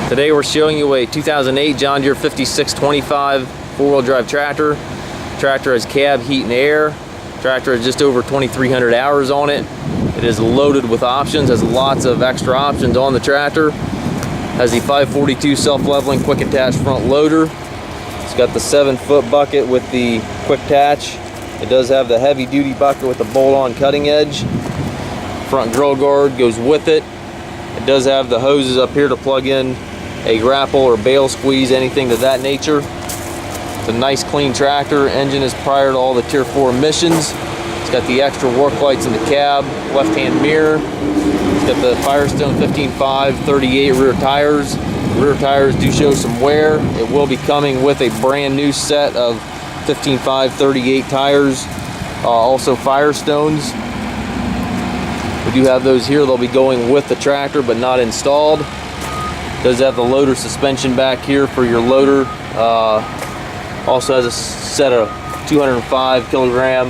Today we're showing you a 2008 John Deere 5625 four-wheel drive tractor. Tractor has cab, heat, and air. Tractor has just over 2,300 hours on it. It is loaded with options, has lots of extra options on the tractor. Has the 542 self-leveling quick attach front loader. It's got the 7-foot bucket with the quick attach. It does have the heavy-duty bucket with the bolt-on cutting edge. Front grill guard goes with it. It does have the hoses up here to plug in a grapple or bale squeeze, anything to that nature. It's a nice clean tractor. Engine is prior to all the Tier 4 emissions. It's got the extra work lights in the cab, left-hand mirror. It's got the Firestone 15.5 38 rear tires. Rear tires do show some wear. It will be coming with a brand new set of 15.5 38 tires, also Firestones. We do have those here. They'll be going with the tractor but not installed. Does have the loader suspension back here for your loader. Also has a set of 205 kilogram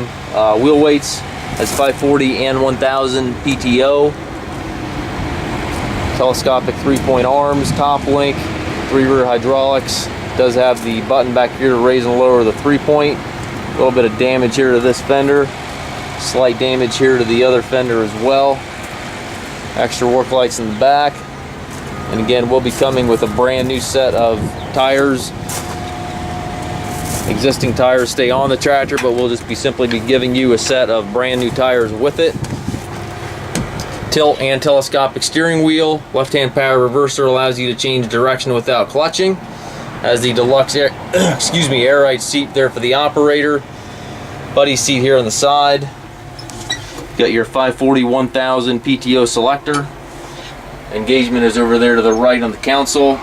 wheel weights. Has 540 and 1000 PTO. Telescopic 3-point arms, top link, 3 rear hydraulics. Does have the button back here to raise and lower the 3-point. A little bit of damage here to this fender. Slight damage here to the other fender as well. Extra work lights in the back. And again, we'll be coming with a brand new set of tires. Existing tires stay on the tractor, but we'll just simply be giving you a set of brand new tires with it. Tilt and telescopic steering wheel. Left-hand power reverser allows you to change direction without clutching. Has the Deluxe air ride seat there for the operator. Buddy seat here on the side. Got your 540 1000 PTO selector. Engagement is over there to the right on the console.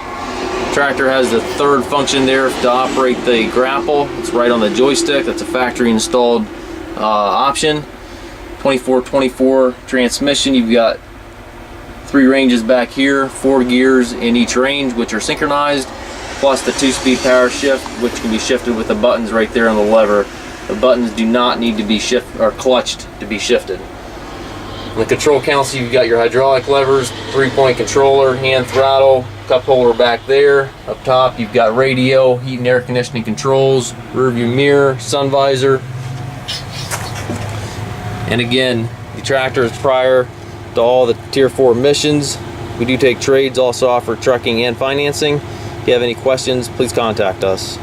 Tractor has the third function there to operate the grapple. It's right on the joystick. That's a factory installed option. 24/24 transmission. You've got 3 ranges back here, 4 gears in each range, which are synchronized, plus the 2-speed power shift, which can be shifted with the buttons right there on the lever. The buttons do not need to be clutched to be shifted. On the control console, you've got your hydraulic levers, 3-point controller, hand throttle, cup holder back there. Up top, you've got radio, heat and air conditioning controls, rear view mirror, sun visor. And again, the tractor is prior to all the Tier 4 emissions. We do take trades, also offer trucking and financing. If you have any questions, please contact us.